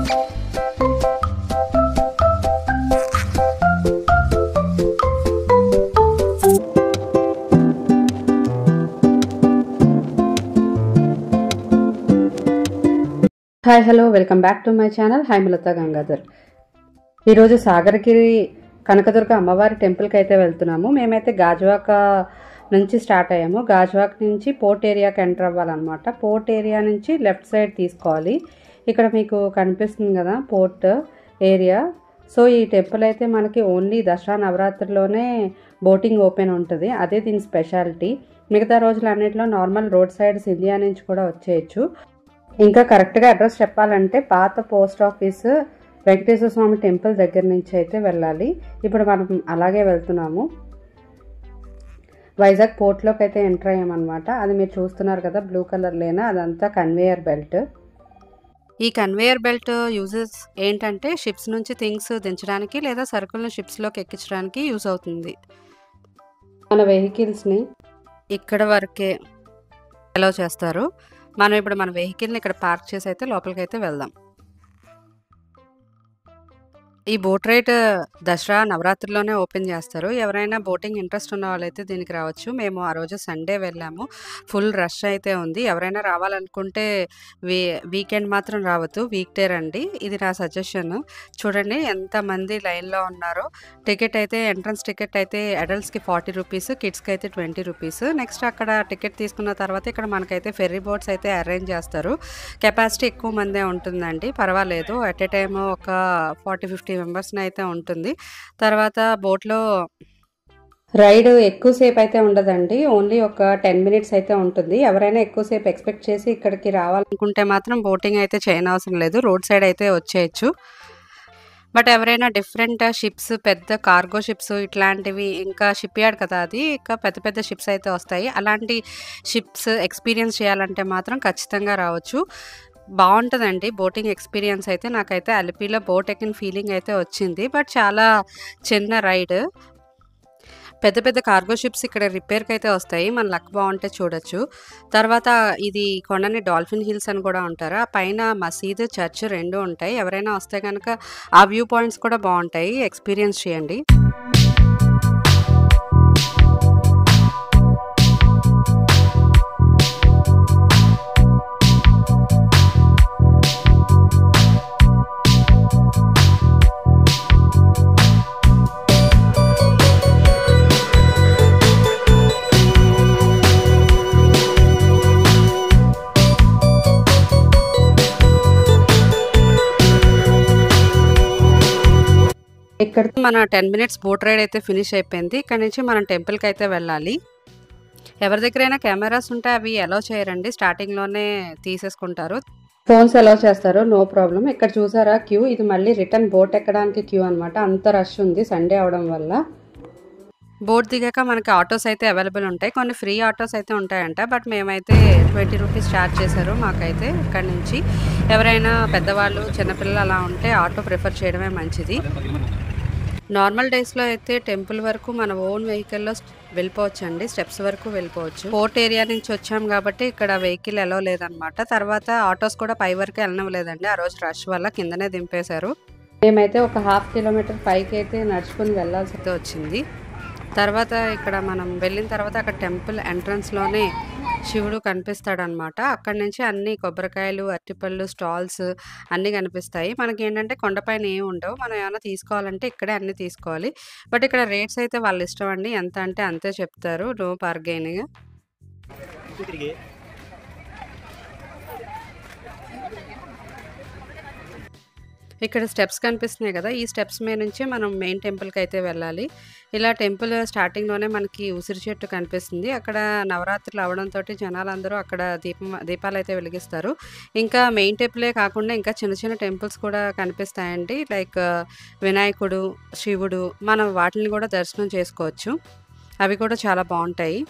Hi hello welcome back to my channel Haimalatha Gangadhar. ఈరోజు సాగరగిరి కనకదుర్గ అమ్మవారి టెంపుల్కి అయితే వెళ్తున్నాము. మేమైతే గాజువాక నుంచి స్టార్ట్ అయ్యాము. గాజువాక నుంచి పోర్ట్ ఏరియాకి ఎంటర్ అవ్వాలన్నమాట. పోర్ట్ ఏరియా నుంచి లెఫ్ట్ సైడ్ తీసుకోవాలి. ఇక్కడ మీకు కనిపిస్తుంది కదా పోర్ట్ ఏరియా. సో ఈ టెంపుల్ అయితే మనకి ఓన్లీ దసరా నవరాత్రిలోనే బోటింగ్ ఓపెన్ ఉంటుంది. అదే దీని స్పెషాలిటీ. మిగతా రోజులు అన్నింటిలో నార్మల్ రోడ్ సైడ్స్ ఇండియా నుంచి కూడా వచ్చేయచ్చు. ఇంకా కరెక్ట్గా అడ్రస్ చెప్పాలంటే పాత పోస్ట్ ఆఫీస్ వెంకటేశ్వర స్వామి టెంపుల్ దగ్గర నుంచి అయితే వెళ్ళాలి. ఇప్పుడు మనం అలాగే వెళ్తున్నాము. వైజాగ్ పోర్ట్లోకి అయితే ఎంటర్ అయ్యామన్నమాట. అది మీరు చూస్తున్నారు కదా బ్లూ కలర్ లేనా, అదంతా కన్వేయర్ బెల్ట్. ఈ కన్వేయర్ బెల్ట్ యూజెస్ ఏంటంటే షిప్స్ నుంచి థింగ్స్ దించడానికి లేదా సరుకులను షిప్స్లోకి ఎక్కించడానికి యూజ్ అవుతుంది. మన వెహికల్స్ని ఇక్కడ వరకే అలౌ చేస్తారు. మనం ఇప్పుడు మన వెహికల్ని ఇక్కడ పార్క్ చేసి అయితే లోపలికి అయితే వెళ్దాం. ఈ బోట్ రైడ్ దసరా నవరాత్రిలోనే ఓపెన్ చేస్తారు. ఎవరైనా బోటింగ్ ఇంట్రెస్ట్ ఉన్న వాళ్ళైతే దీనికి రావచ్చు. మేము ఆ రోజు సండే వెళ్ళాము. ఫుల్ రష్ అయితే ఉంది. ఎవరైనా రావాలనుకుంటే వీకెండ్ మాత్రం రావద్దు, వీక్ డే రండి. ఇది నా సజెషన్. చూడండి ఎంతమంది లైన్లో ఉన్నారో. టికెట్ అయితే ఎంట్రన్స్ టికెట్ అయితే అడల్ట్స్కి 40 రూపీస్, కిడ్స్కి అయితే 20 రూపీస్. నెక్స్ట్ అక్కడ టికెట్ తీసుకున్న తర్వాత ఇక్కడ మనకైతే ఫెర్రీ బోట్స్ అయితే అరేంజ్ చేస్తారు. కెపాసిటీ ఎక్కువ మందే ఉంటుందండి, పర్వాలేదు. అట్ ఏ టైమ్ ఒక 40-50 మెంబర్స్ని అయితే ఉంటుంది. తర్వాత బోట్లో రైడ్ ఎక్కువసేపు అయితే ఉండదండి, ఓన్లీ ఒక 10 మినిట్స్ అయితే ఉంటుంది. ఎవరైనా ఎక్కువసేపు ఎక్స్పెక్ట్ చేసి ఇక్కడికి రావాలనుకుంటే మాత్రం బోటింగ్ అయితే చేయనవసరం లేదు, రోడ్ సైడ్ అయితే వచ్చేయచ్చు. బట్ ఎవరైనా డిఫరెంట్ షిప్స్, పెద్ద కార్గో షిప్స్ ఇట్లాంటివి, ఇంకా షిప్ యార్డ్ కదా అది, ఇంకా పెద్ద పెద్ద షిప్స్ అయితే వస్తాయి. అలాంటి షిప్స్ ఎక్స్పీరియన్స్ చేయాలంటే మాత్రం ఖచ్చితంగా రావచ్చు. బాగుంటుందండి బోటింగ్ ఎక్స్పీరియన్స్ అయితే. నాకైతే అలిపిలో బోట్ ఎక్కిన ఫీలింగ్ అయితే వచ్చింది. బట్ చాలా చిన్న రైడ్. పెద్ద పెద్ద కార్గో షిప్స్ ఇక్కడ రిపేర్కి అయితే వస్తాయి, మన లక్ బాగుంటే చూడొచ్చు. తర్వాత ఇది కొండని డాల్ఫిన్ హిల్స్ అని కూడా ఉంటారు. ఆ పైన మసీద్, చర్చ్ రెండు ఉంటాయి. ఎవరైనా వస్తే కనుక ఆ వ్యూ పాయింట్స్ కూడా బాగుంటాయి, ఎక్స్పీరియన్స్ చేయండి. ఇక్కడ మన 10 మినిట్స్ బోట్ రైడ్ అయితే ఫినిష్ అయిపోయింది. ఇక్కడ నుంచి మనం టెంపుల్కి అయితే వెళ్ళాలి. ఎవరి దగ్గరైనా కెమెరాస్ ఉంటే అవి అలౌ చేయరండి, స్టార్టింగ్లోనే తీసేసుకుంటారు. ఫోన్స్ అలౌ చేస్తారు, నో ప్రాబ్లం. ఇక్కడ చూసారా క్యూ, ఇది మళ్ళీ రిటర్న్ బోట్ ఎక్కడానికి క్యూ అనమాట. అంత రష్ ఉంది సండే అవడం వల్ల. బోట్ దిగాక మనకి ఆటోస్ అయితే అవైలబుల్ ఉంటాయి, కొన్ని ఫ్రీ ఆటోస్ అయితే ఉంటాయంట. బట్ మేమైతే 20 రూపీస్ ఛార్జ్ చేశారు మాకైతే. ఇక్కడ నుంచి ఎవరైనా పెద్దవాళ్ళు, చిన్నపిల్లలు అలా ఉంటే ఆటో ప్రిఫర్ చేయడమే మంచిది. నార్మల్ డేస్లో అయితే టెంపుల్ వరకు మన ఓన్ వెహికల్లో వెళ్ళిపోవచ్చు అండి, స్టెప్స్ వరకు వెళ్ళిపోవచ్చు. పోర్ట్ ఏరియా నుంచి వచ్చాం కాబట్టి ఇక్కడ వెహికల్ అలౌ లేదనమాట. తర్వాత ఆటోస్ కూడా పై వరకు వెళ్ళనివ్వలేదండి, ఆ రోజు రష్ వల్ల కిందనే దింపేశారు. మేమైతే ఒక 1/2 కిలోమీటర్ పైకి అయితే నడుచుకుని వెళ్ళాల్సి అయితే వచ్చింది. తర్వాత ఇక్కడ మనం వెళ్ళిన తర్వాత అక్కడ టెంపుల్ ఎంట్రన్స్లోనే శివుడు కనిపిస్తాడనమాట. అక్కడి నుంచి అన్ని కొబ్బరికాయలు, అరటిపళ్ళు స్టాల్స్ అన్నీ కనిపిస్తాయి. మనకి ఏంటంటే కొండపైన ఏమి ఉండవు, మనం ఏమైనా తీసుకోవాలంటే ఇక్కడే అన్నీ తీసుకోవాలి. బట్ ఇక్కడ రేట్స్ అయితే వాళ్ళ ఇష్టం అండి, ఎంత అంటే అంతే చెప్తారు, నో బార్గెయినింగ్. ఇక్కడ స్టెప్స్ కనిపిస్తున్నాయి కదా, ఈ స్టెప్స్ మీద నుంచి మనం మెయిన్ టెంపుల్కి అయితే వెళ్ళాలి. ఇలా టెంపుల్ స్టార్టింగ్లోనే మనకి ఉసిరి చెట్టు కనిపిస్తుంది. అక్కడ నవరాత్రులు అవడంతో జనాలందరూ అక్కడ దీపాలు అయితే వెలిగిస్తారు. ఇంకా మెయిన్ టెంపులే కాకుండా ఇంకా చిన్న చిన్న టెంపుల్స్ కూడా కనిపిస్తాయండి, లైక్ వినాయకుడు, శివుడు. మనం వాటిని కూడా దర్శనం చేసుకోవచ్చు, అవి కూడా చాలా బాగుంటాయి.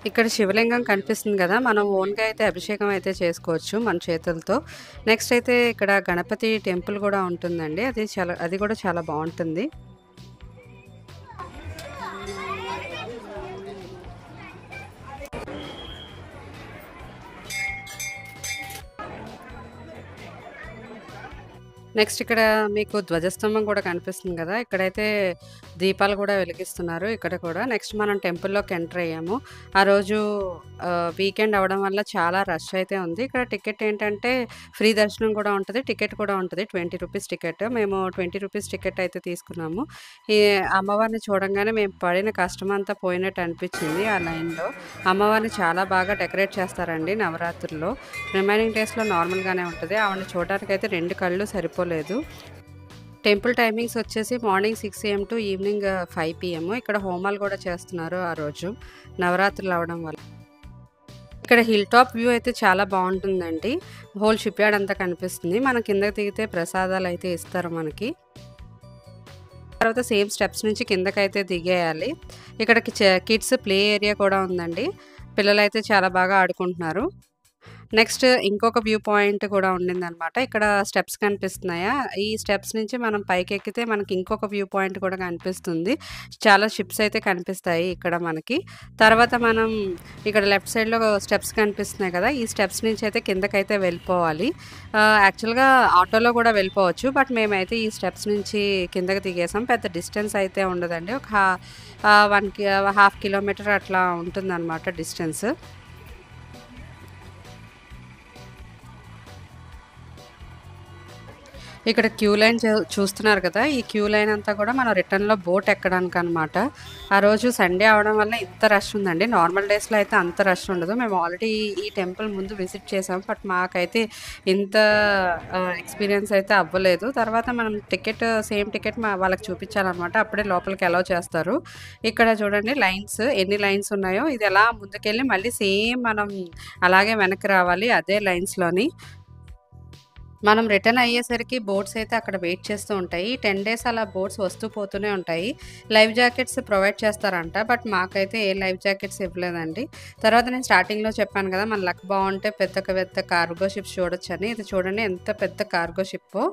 ఇక్కడ శివలింగం కనిపిస్తుంది కదా, మనం ఓన్గా అయితే అభిషేకం అయితే చేసుకోవచ్చు మన చేతులతో. నెక్స్ట్ అయితే ఇక్కడ గణపతి టెంపుల్ కూడా ఉంటుందండి, అది కూడా చాలా బాగుంటుంది. నెక్స్ట్ ఇక్కడ మీకు ధ్వజస్తంభం కూడా కనిపిస్తుంది కదా! ఇక్కడైతే దీపాలు కూడా వెలిగిస్తున్నారు ఇక్కడ కూడా. నెక్స్ట్ మనం టెంపుల్‌లోకి ఎంటర్ అయ్యాము. ఆ రోజు వీకెండ్ అవ్వడం వల్ల చాలా రష్ అయితే ఉంది. ఇక్కడ టికెట్ ఏంటంటే ఫ్రీ దర్శనం కూడా ఉంటది. టికెట్ కూడా ఉంటది. ₹20 టికెట్. మేము ₹20 టికెట్ అయితే తీసుకున్నాము. ఈ అమ్మవారిని చూడంగానే మేము పడిన కష్టమంతా పోయినట్టు అనిపించింది ఆ లైన్‌లో. అమ్మవారిని చాలా బాగా డెకరేట్ చేస్తారండి నవరాత్రుల్లో. రిమైనింగ్ డేస్‌లో నార్మల్‌గానే ఉంటది. ఆవిడని చూడడానికైతే 2 కళ్ళు సరిపోలేదు. టెంపుల్ టైమింగ్స్ వచ్చేసి morning 6 AM to evening 5 PM. ఇక్కడ హోమాలు కూడా చేస్తున్నారు ఆ రోజు నవరాత్రులు అవ్వడం వల్ల. ఇక్కడ హిల్ టాప్ వ్యూ అయితే చాలా బాగుంటుందండి. హోల్ షిప్ యార్డ్ అంతా కనిపిస్తుంది. మనం కిందకి దిగితే ప్రసాదాలు అయితే ఇస్తారు మనకి. తర్వాత సేమ్ స్టెప్స్ నుంచి కిందకైతే దిగేయాలి. ఇక్కడికి కిడ్స్ ప్లే ఏరియా కూడా ఉందండి. పిల్లలైతే చాలా బాగా ఆడుకుంటున్నారు. నెక్స్ట్ ఇంకొక వ్యూ పాయింట్ కూడా ఉండిందనమాట. ఇక్కడ స్టెప్స్ కనిపిస్తున్నాయా? ఈ స్టెప్స్ నుంచి మనం పైకెక్కితే మనకి ఇంకొక వ్యూ పాయింట్ కూడా కనిపిస్తుంది. చాలా షిప్స్ అయితే కనిపిస్తాయి ఇక్కడ మనకి. తర్వాత మనం ఇక్కడ లెఫ్ట్ సైడ్‌లో స్టెప్స్ కనిపిస్తున్నాయి కదా! ఈ స్టెప్స్ నుంచి అయితే కిందకైతే వెళ్ళిపోవాలి. యాక్చువల్‌గా ఆటోలో కూడా వెళ్ళిపోవచ్చు. బట్ మేమైతే ఈ స్టెప్స్ నుంచి కిందకి దిగేసాం. పెద్ద డిస్టెన్స్ అయితే ఉండదండి. ఒక 1 కిలోమీటర్ అట్లా ఉంటుందనమాట డిస్టెన్స్. ఇక్కడ క్యూ లైన్ చూస్తున్నారు కదా! ఈ క్యూ లైన్ అంతా కూడా మనం రిటర్న్‌లో బోట్ ఎక్కడానికనమాట. ఆ రోజు సండే అవ్వడం వల్ల ఇంత రష్ ఉందండి. నార్మల్ డేస్‌లో అయితే అంత రష్ ఉండదు. మేము ఆల్రెడీ ఈ టెంపుల్ ముందు విజిట్ చేసాం. బట్ మాకైతే ఇంత ఎక్స్‌పీరియన్స్ అయితే అవ్వలేదు. తర్వాత మనం సేమ్ టికెట్ వాళ్ళకి చూపించాలనమాట. అప్పుడే లోపలికి అలౌ చేస్తారు. ఇక్కడ చూడండి లైన్స్ ఎన్ని లైన్స్ ఉన్నాయో. ఇది అలా ముందుకెళ్ళి మళ్ళీ సేమ్ మనం అలాగే వెనక్కి రావాలి అదే లైన్స్‌లోని. మనం రిటర్న్ అయ్యేసరికి బోట్స్ అయితే అక్కడ వెయిట్ చేస్తూ ఉంటాయి. 10 డేస్ అలా బోట్స్ వస్తూ పోతూనే ఉంటాయి. లైఫ్ జాకెట్స్ ప్రొవైడ్ చేస్తారంట. బట్ మాకైతే ఏ లైఫ్ జాకెట్స్ ఇవ్వలేదండి. తర్వాత నేను స్టార్టింగ్‌లో చెప్పాను కదా! మన లక్ బావుంటే పెద్ద పెద్ద కార్గో షిప్స్ చూడొచ్చని. ఇది చూడండి ఎంత పెద్ద కార్గో షిప్పో.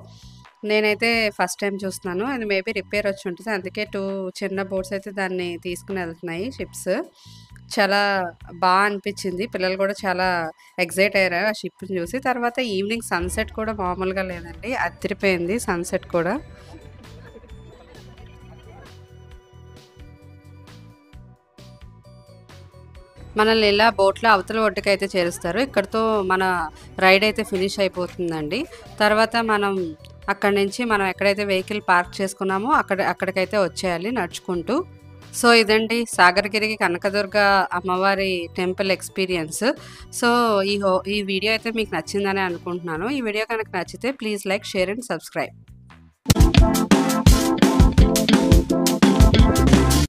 నేనైతే ఫస్ట్ టైమ్ చూస్తున్నాను. అది మేబీ రిపేర్ వచ్చి ఉంటుంది. అందుకే 2 చిన్న బోట్స్ అయితే దాన్ని తీసుకొని వెళ్తున్నాయి షిప్స్. చాలా అనిపించింది. పిల్లలు కూడా చాలా ఎక్సైట్ అయ్యారు ఆ షిప్‌ని చూసి. తర్వాత ఈవినింగ్ సన్‌సెట్ కూడా మామూలుగా లేదండి. అదిరిపోయింది సన్‌సెట్ కూడా. మనల్ని ఇలా బోట్‌లో అవతల ఒడ్డుకైతే చేరుస్తారు. ఇక్కడితో మన రైడ్ అయితే ఫినిష్ అయిపోతుందండి. తర్వాత మనం అక్కడి నుంచి మనం ఎక్కడైతే వెహికల్ పార్క్ చేసుకున్నామో అక్కడికైతే వచ్చేయాలి నడుచుకుంటూ. సో, ఇదండి సాగరగిరి కనకదుర్గ అమ్మవారి టెంపుల్ ఎక్స్‌పీరియన్స్. సో, ఈ వీడియో అయితే మీకు నచ్చిందనే అనుకుంటున్నాను. ఈ వీడియో కనుక నచ్చితే please like, share and subscribe.